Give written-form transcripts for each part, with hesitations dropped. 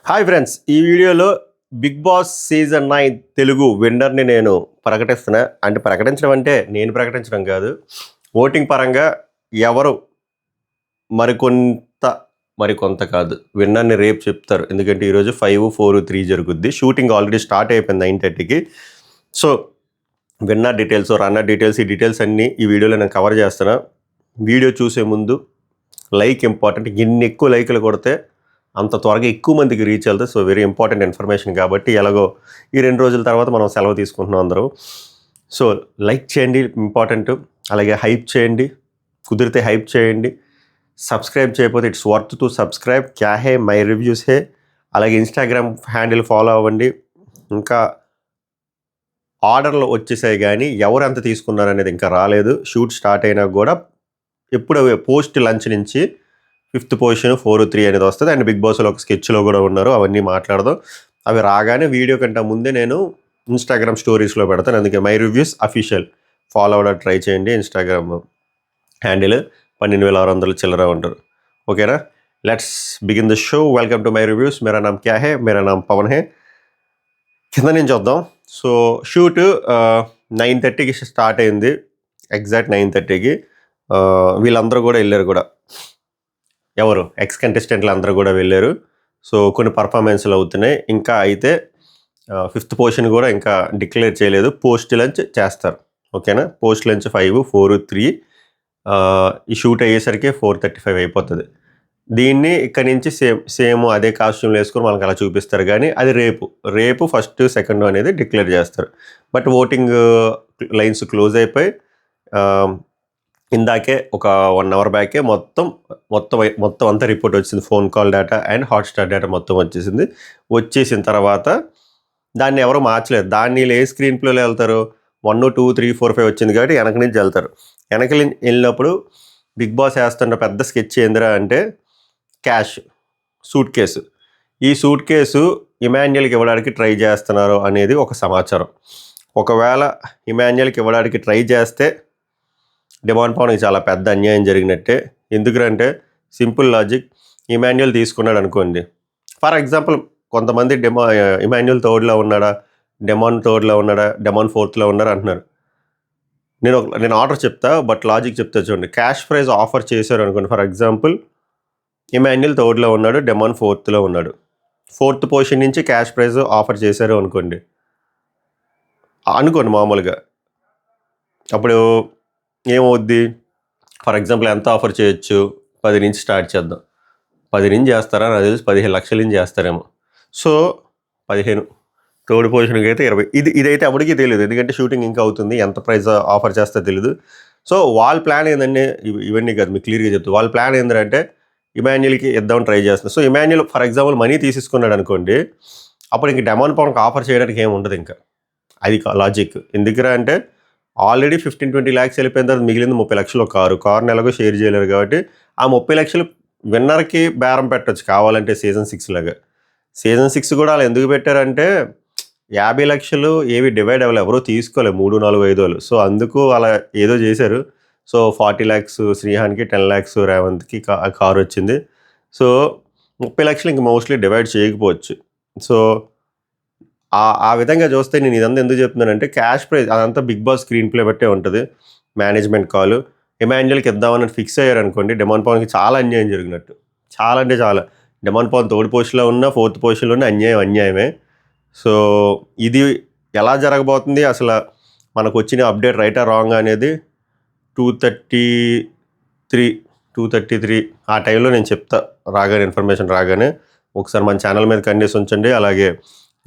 Hi friends, ఈ వీడియోలో big Boss season 9 Telugu విన్నర్ని నేను ప్రకటిస్తున్నా. అంటే ప్రకటించడం అంటే నేను ప్రకటించడం కాదు, ఓటింగ్ పరంగా ఎవరు మరికొంత మరికొంత కాదు విన్నర్ని రేపు చెప్తారు. ఎందుకంటే ఈరోజు 5, 4, 3 జరుగుద్ది. షూటింగ్ ఆల్రెడీ స్టార్ట్ అయిపోయింది 9:30కి. So winner details, runner details, ఈ డీటెయిల్స్ అన్నీ ఈ వీడియోలో నేను కవర్ చేస్తున్నా. వీడియో చూసే ముందు లైక్ ఇంపార్టెంట్. ఎన్ని ఎక్కువ లైకులు కొడితే అంత త్వరగా ఎక్కువ మందికి రీచ్ వెళ్తుంది. సో వెరీ ఇంపార్టెంట్ ఇన్ఫర్మేషన్ కాబట్టి ఎలాగో ఈ 2 రోజుల తర్వాత మనం సెలవు తీసుకుంటున్నాం అందరూ. సో లైక్ చేయండి, ఇంపార్టెంట్. అలాగే హైప్ చేయండి, కుదిరితే హైప్ చేయండి. సబ్స్క్రైబ్ చేయకపోతే ఇట్స్ వర్త్ టు సబ్స్క్రైబ్. క్యా హే మై రివ్యూస్ హే. అలాగే ఇన్స్టాగ్రామ్ హ్యాండిల్ ఫాలో అవ్వండి. ఇంకా ఆర్డర్లు వచ్చేసాయి కానీ ఎవరు ఎంత తీసుకున్నారు అనేది ఇంకా రాలేదు. షూట్ స్టార్ట్ అయినా కూడా ఎప్పుడు పోస్ట్ లంచ్ నుంచి 5th పొజిషన్ 4, 3 అనేది వస్తుంది. అండ్ బిగ్ బాస్లో ఒక స్కెచ్లో కూడా ఉన్నారు, అవన్నీ మాట్లాడదాం. అవి రాగానే వీడియో కంటే ముందే నేను ఇన్స్టాగ్రామ్ స్టోరీస్లో పెడతాను. అందుకే మై రివ్యూస్ అఫీషియల్ ఫాలో అవ్వడానికి ట్రై చేయండి. ఇన్స్టాగ్రామ్ హ్యాండిల్ 12,600 చిల్లర ఉంటారు. ఓకేనా, let's begin the show. Welcome to my reviews. మేరా నామ్ క్యా హే, మేరా నామ్ పవన్ హే. కింద నుంచి వద్దాం. సో షూట్ 9:30కి స్టార్ట్ అయింది, ఎగ్జాక్ట్ 9:30కి. వీళ్ళందరూ కూడా వెళ్ళారు కూడా, ఎవరు ఎక్స్ కంటెస్టెంట్లు అందరూ కూడా వెళ్ళారు. సో కొన్ని పర్ఫార్మెన్స్లు అవుతున్నాయి. ఇంకా అయితే 5th పొజిషన్ కూడా ఇంకా డిక్లేర్ చేయలేదు. పోస్ట్ లంచ్ చేస్తారు. ఓకేనా, పోస్ట్ లంచ్ 5, 4, 3. ఈ షూట్ అయ్యేసరికి 4:35 అయిపోతుంది. దీన్ని ఇక్కడ నుంచి సేమ్ అదే కాస్ట్యూమ్లు వేసుకొని మనకు అలా చూపిస్తారు. కానీ అది రేపు 1st, 2nd అనేది డిక్లేర్ చేస్తారు. బట్ ఓటింగ్ లైన్స్ క్లోజ్ అయిపోయి ఇందాకే ఒక 1 అవర్ బ్యాకే మొత్తం అంతా రిపోర్ట్ వచ్చింది. Phone call data and Hotstar data మొత్తం వచ్చేసిన తర్వాత దాన్ని ఎవరు మార్చలేదు. దాన్ని ఏ స్క్రీన్ ప్లేలో వెళ్తారు, 1, 2, 3, 4, 5 వచ్చింది కాబట్టి వెనక నుంచి వెళ్తారు. వెనక వెళ్ళినప్పుడు బిగ్ బాస్ వేస్తున్న పెద్ద స్కెచ్ ఏందిరా అంటే క్యాష్ సూట్ కేసు. ఈ సూట్ కేసు ఇమాన్యుయల్కి ఇవ్వడానికి ట్రై చేస్తున్నారు అనేది ఒక సమాచారం. ఒకవేళ ఇమాన్యుయల్కి ఇవ్వడానికి ట్రై చేస్తే డిమాండ్ పవన్కి చాలా పెద్ద అన్యాయం జరిగినట్టే. ఎందుకంటే సింపుల్ లాజిక్, ఇమాన్యుయల్ తీసుకున్నాడు అనుకోండి. ఫర్ ఎగ్జాంపుల్ కొంతమంది ఇమాన్యుయల్ 3ర్డ్లో ఉన్నాడా, డెమాన్ 3ర్డ్లో ఉన్నాడా, డెమాన్ 4థ్లో ఉన్నాడా అంటున్నారు. నేను ఆర్డర్ చెప్తా, బట్ లాజిక్ చెప్తా చూడండి. క్యాష్ ప్రైజ్ ఆఫర్ చేశారు అనుకోండి. ఫర్ ఎగ్జాంపుల్ ఇమాన్యుయల్ 3ర్డ్లో ఉన్నాడు, డెమాన్ 4థ్లో ఉన్నాడు. 4th పొజిషన్ నుంచి క్యాష్ ప్రైజ్ ఆఫర్ చేశారు అనుకోండి మామూలుగా. అప్పుడు ఏమవుద్ది, ఫర్ ఎగ్జాంపుల్ ఎంత ఆఫర్ చేయొచ్చు, 10 నుంచి స్టార్ట్ చేద్దాం. 10 నుంచి చేస్తారా, నాకు తెలిసి 15 లక్షల నుంచి చేస్తారేమో. సో 15, 3rd పొజిషన్కి అయితే 20. ఇదైతే ఎవరికి తెలియదు, ఎందుకంటే షూటింగ్ ఇంకా అవుతుంది. ఎంత ప్రైస్ ఆఫర్ చేస్తే తెలియదు. సో వాళ్ళ ప్లాన్ ఏంటంటే ఇవన్నీ కాదు, మీకు క్లియర్గా చెప్తాను. వాళ్ళ ప్లాన్ ఏంటంటే ఇమాన్యుయల్కి ఇద్దామని ట్రై చేస్తున్నారు. So Emmanuel for example money తీసేసుకున్నాడు అనుకోండి, అప్పుడు ఇంక డెమాన్ పవన్కి ఆఫర్ చేయడానికి ఏమి ఉండదు. ఇంకా అది లాజిక్. ఎందుకురా అంటే ఆల్రెడీ 15-20 lakhs వెళ్ళిపోయిన తర్వాత మిగిలింది 30 లక్షలు. కారు ఎలాగో షేర్ చేయలేరు కాబట్టి ఆ 30 లక్షలు విన్నర్కి బేరం పెట్టచ్చు కావాలంటే. సీజన్ 6 లాగా. సీజన్ 6 కూడా అలా ఎందుకు పెట్టారంటే 50 లక్షలు ఏవి డివైడ్ అవ్వలేదు, ఎవరో తీసుకోలేదు, 3, 4, 5 వాళ్ళు. సో అందుకు అలా ఏదో చేశారు. సో 40 lakhs శ్రీహాన్కి, 10 lakhs రేవంత్కి కారు వచ్చింది. సో 30 లక్షలు ఇంక మోస్ట్లీ డివైడ్ చేయకపోవచ్చు. సో ఆ విధంగా చూస్తే నేను ఇదంతా ఎందుకు చెప్తున్నానంటే క్యాష్ ప్రైజ్ అదంతా బిగ్ బాస్ స్క్రీన్ ప్లే బట్టే ఉంటుంది. మేనేజ్మెంట్ కాల్ ఇమాన్యుయల్కి ఇద్దామని ఫిక్స్ అయ్యారు అనుకోండి, డిమాండ్ పవన్కి చాలా అన్యాయం జరిగినట్టు. చాలా అంటే చాలా. డిమాండ్ పవన్ 3rd పొజిషన్లో ఉన్న, 4th పొజిషన్లో ఉన్న అన్యాయమే. సో ఇది ఎలా జరగబోతుంది, అసలు మనకు వచ్చిన అప్డేట్ రైటా రాంగ్ అనేది 2:33 ఆ టైంలో నేను చెప్తా. రాగానే ఇన్ఫర్మేషన్ రాగానే ఒకసారి మన ఛానల్ మీద కండేసి ఉంచండి. అలాగే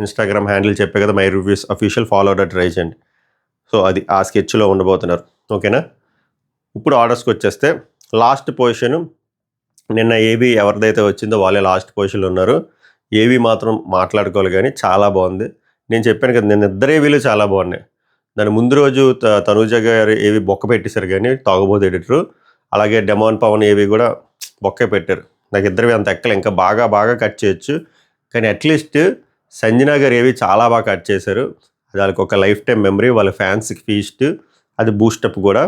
ఇన్స్టాగ్రామ్ హ్యాండిల్ చెప్పే కదా, మై రివ్యూస్ అఫీషియల్ ఫాలో అవడానికి ట్రై చేయండి. సో అది ఆ స్కెచ్లో ఉండబోతున్నారు. ఓకేనా, ఇప్పుడు ఆర్డర్స్కి వచ్చేస్తే లాస్ట్ పొజిషన్ నిన్న ఏబీ ఎవరిదైతే వచ్చిందో వాళ్ళే లాస్ట్ పొజిషన్లో ఉన్నారు. ఏబీ మాత్రం మాట్లాడుకోవాలి కానీ చాలా బాగుంది. నేను చెప్పాను కదా, నిన్న ఇద్దరు ఏబీలు చాలా బాగున్నాయి. దాని ముందు రోజు తనూజ గారు ఏవి బొక్క పెట్టేశారు కానీ తాగుబోతు ఎడిటరు. అలాగే డెమాన్ పవన్ ఏవి కూడా బొక్కే పెట్టారు. నాకు ఇద్దరివి అంత ఎక్కలు, ఇంకా బాగా కట్ చేయొచ్చు. కానీ అట్లీస్ట్ సంజనా గారు ఏవి చాలా బాగా కట్ చేశారు. అది వాళ్ళకి ఒక లైఫ్ టైం మెమరీ, వాళ్ళ ఫ్యాన్స్కి ఫీస్ట్, అది బూస్టప్ కూడా.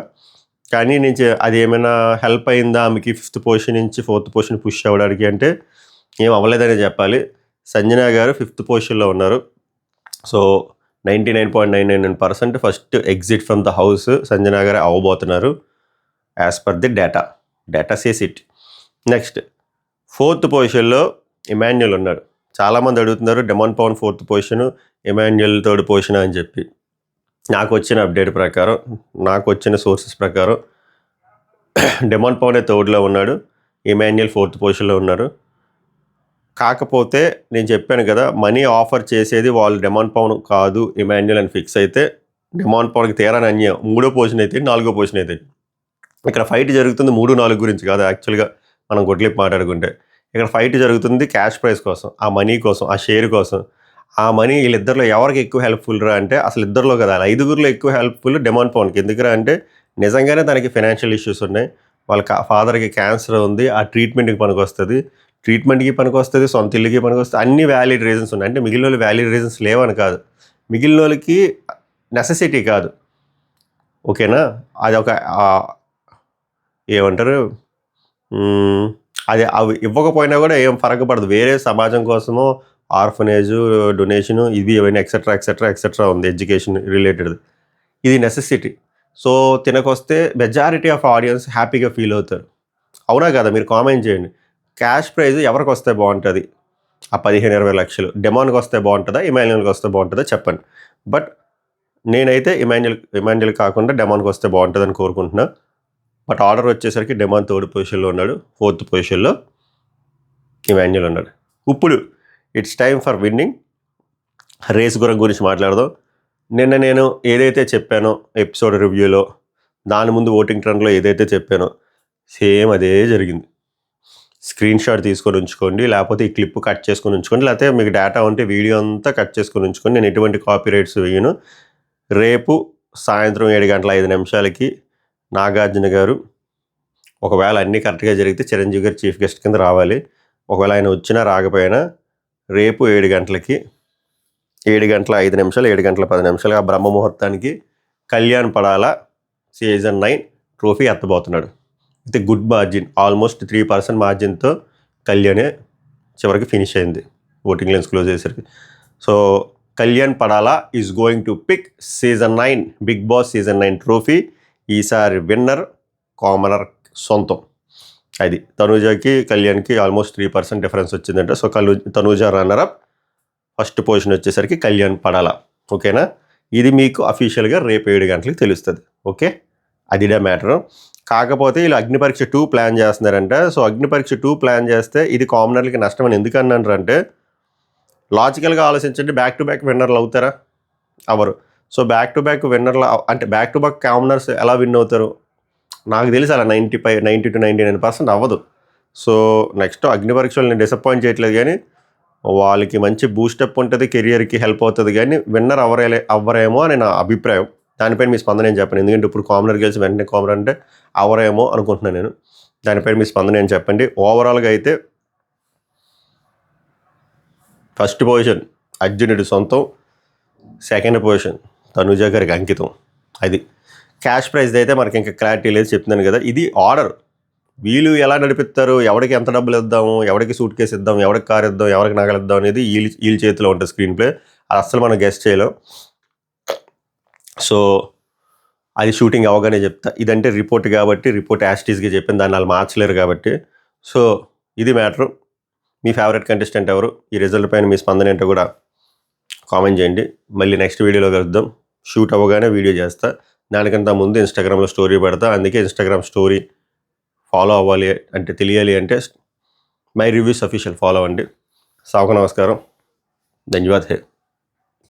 కానీ నేను అది ఏమైనా హెల్ప్ అయిందా ఆమెకి 5th పొజిషన్ నుంచి 4th పొజిషన్ పుష్ అవ్వడానికి అంటే ఏం అవ్వలేదనే చెప్పాలి. సంజన గారు 5th పొజిషన్లో ఉన్నారు. So 99.999% first exit from the house Sanjana garu అవ్వబోతున్నారు as per the data says it. Next 4th పొజిషన్లో ఇమాన్యుయల్ ఉన్నాడు. చాలామంది అడుగుతున్నారు demon Pawan 4th position, Emmanuel 3rd position అని చెప్పి. నాకు వచ్చిన అప్డేట్ ప్రకారం, నాకు వచ్చిన సోర్సెస్ ప్రకారం డెమాన్ పవనే 3rdలో ఉన్నాడు, ఇమాన్యుయల్ 4th పొజిషన్లో ఉన్నారు. కాకపోతే నేను చెప్పాను కదా, మనీ ఆఫర్ చేసేది వాళ్ళు డెమాన్ పవన్ కాదు ఇమాన్యుయల్ అని ఫిక్స్ అయితే డెమాన్ పవన్కి తీరాని అన్యాయం. 3వ పొజిషన్ అయితే 4వ పొజిషన్ అయితే ఇక్కడ ఫైట్ జరుగుతుంది 3-4 గురించి కాదు. యాక్చువల్గా మనం గొడ్లిప్ మాట్లాడుకుంటే ఇక్కడ ఫైట్ జరుగుతుంది క్యాష్ ప్రైస్ కోసం, ఆ మనీ కోసం, ఆ షేర్ కోసం. ఆ మనీ వీళ్ళిద్దరిలో ఎవరికి ఎక్కువ హెల్ప్ఫుల్ రా అంటే అసలు ఇద్దరిలో కదా, 5గురిలో ఎక్కువ హెల్ప్ఫుల్ డెమాన్ పవన్కి. ఎందుకురా అంటే నిజంగానే తనకి ఫైనాన్షియల్ ఇష్యూస్ ఉన్నాయి, వాళ్ళ ఫాదర్కి క్యాన్సర్ ఉంది, ఆ ట్రీట్మెంట్కి పనికొస్తుంది, సొంత ఇల్లుకి పనికొస్తుంది, అన్ని వ్యాలిడ్ రీజన్స్ ఉన్నాయి. అంటే మిగిలిన వాళ్ళు వ్యాలిడ్ రీజన్స్ లేవని కాదు, మిగిలిన వాళ్ళకి నెసెసిటీ కాదు. ఓకేనా, అది ఒక ఏమంటారు, అది అవి ఇవ్వకపోయినా కూడా ఏం ఫరక పడదు. వేరే సమాజం కోసమో ఆర్ఫనేజు, డొనేషను, ఇవన్నీ ఎక్సెట్రా ఉంది, ఎడ్యుకేషన్ రిలేటెడ్. ఇది నెసెసిటీ. సో తినకొస్తే మెజారిటీ ఆఫ్ ఆడియన్స్ హ్యాపీగా ఫీల్ అవుతారు. అవునా కదా, మీరు కామెంట్ చేయండి. క్యాష్ ప్రైజ్ ఎవరికి వస్తే బాగుంటుంది? ఆ 15-20 లక్షలు డెమాన్కి వస్తే బాగుంటుందా, ఇమాన్యుయల్కి వస్తే బాగుంటుందా చెప్పండి. బట్ నేనైతే ఇమాన్యుయల్ కాకుండా డెమాన్కి వస్తే బాగుంటుందని కోరుకుంటున్నా. బట్ ఆర్డర్ వచ్చేసరికి డెమాన్ 3rd పొజిషన్లో ఉన్నాడు, 4th పొజిషన్లో ఇమాన్యుయల్ ఉన్నాడు. ఇప్పుడు it's time for winning. Race గురించి మాట్లాడదాం. నిన్న నేను ఏదైతే చెప్పానో ఎపిసోడ్ రివ్యూలో, దాని ముందు ఓటింగ్ ట్రెండ్లో ఏదైతే చెప్పానో సేమ్ అదే జరిగింది. స్క్రీన్ షాట్ తీసుకొని ఉంచుకోండి, లేకపోతే ఈ క్లిప్ కట్ చేసుకొని ఉంచుకోండి, లేకపోతే మీకు డేటా ఉంటే వీడియో అంతా కట్ చేసుకొని ఉంచుకోండి. నేను ఎటువంటి కాపీ రైట్స్ వేయను. రేపు సాయంత్రం 7:05 నాగార్జున గారు, ఒకవేళ అన్నీ కరెక్ట్గా జరిగితే చిరంజీవి గారు చీఫ్ గెస్ట్ కింద రావాలి. ఒకవేళ ఆయన వచ్చినా రాకపోయినా రేపు 7 గంటలకి 7:05 7:10 ఆ బ్రహ్మ ముహూర్తానికి కళ్యాణ్ పడాల సీజన్ 9 ట్రోఫీ ఎత్తబోతున్నాడు. అయితే గుడ్ మార్జిన్, ఆల్మోస్ట్ 3% మార్జిన్తో కళ్యాణే చివరికి ఫినిష్ అయింది ఓటింగ్ లైన్స్ క్లోజ్ చేసేసరికి. So Kalyan Padala is going to pick season 9 Bigg Boss season 9 trophy. ఈసారి విన్నర్ కామనర్ సొంతం. అది తనూజకి కళ్యాణ్కి ఆల్మోస్ట్ 3% డిఫరెన్స్ వచ్చిందంట. So Tanuja runner-up, first position వచ్చేసరికి కళ్యాణ్ పడాల. ఓకేనా, ఇది మీకు అఫీషియల్గా రేపు 7 గంటలకు తెలుస్తుంది. ఓకే, అదిడే మ్యాటర్. కాకపోతే వీళ్ళు అగ్నిపరీక్ష 2 ప్లాన్ చేస్తున్నారంట. సో అగ్నిపరీక్ష 2 ప్లాన్ చేస్తే ఇది కామనర్లకి నష్టం అని ఎందుకు అన్నారంటే, లాజికల్గా ఆలోచించండి, బ్యాక్ టు బ్యాక్ విన్నర్లు అవుతారా? అవరు. సో బ్యాక్ టు బ్యాక్ విన్నర్లు అంటే బ్యాక్ టు బ్యాక్ కామనర్స్ ఎలా విన్ అవుతారు? నాకు తెలిసి అలా 90-99% అవ్వదు. సో నెక్స్ట్ అగ్నిపరీక్షలు నేను డిసప్పాయింట్ చేయట్లేదు, కానీ వాళ్ళకి మంచి బూస్టప్ ఉంటుంది, కెరియర్కి హెల్ప్ అవుతుంది, కానీ విన్నర్ అవ్వరేమో అని నా అభిప్రాయం. దానిపైన మీ స్పందన ఏం చెప్పండి. ఎందుకంటే ఇప్పుడు కామనర్ గెలిచి వెంటనే కామనర్ అంటే అవరేమో అనుకుంటున్నాను నేను. దానిపైన మీ స్పందన ఏం చెప్పండి. ఓవరాల్గా అయితే ఫస్ట్ పొజిషన్ అర్జునుడి సొంతం, సెకండ్ పొజిషన్ తనుజ గారికి అంకితం. అది క్యాష్ ప్రైజ్ అయితే మనకి ఇంకా క్లారిటీ లేదు, చెప్తున్నాను కదా. ఇది ఆర్డర్, వీళ్ళు ఎలా నడిపిస్తారు, ఎవరికి ఎంత డబ్బులు ఇద్దాము, ఎవరికి సూట్ కేసు ఇద్దాం, ఎవరికి కార్ ఇద్దాం, ఎవరికి నగలు ఇద్దాం అనేది వీళ్ళ చేతిలో ఉంటుంది స్క్రీన్ ప్లే. అది అస్సలు మనం గెస్ట్ చేయలేం. సో అది షూటింగ్ అవగానే చెప్తా. ఇదంటే రిపోర్ట్ కాబట్టి రిపోర్ట్ యాస్టీస్గా చెప్పాను, దాన్ని వాళ్ళు మార్చలేరు కాబట్టి. సో ఇది మ్యాటరు. మీ ఫేవరెట్ కంటెస్టెంట్ ఎవరు, ఈ రిజల్ట్ పైన మీ స్పందన ఏంటో కూడా కామెంట్ చేయండి. మళ్ళీ నెక్స్ట్ వీడియోలో కలుద్దాం. షూట్ అవ్వగానే వీడియో చేస్తా, దానికంటే ముందు ఇన్స్టాగ్రామ్లో స్టోరీ పెడతా. అందుకే ఇన్స్టాగ్రామ్ స్టోరీ ఫాలో అవ్వాలి అంటే, తెలియాలి అంటే మై రివ్యూస్ అఫీషియల్ ఫాలో అవ్వండి. సాకు నమస్కారం, ధన్యవాద్ హే.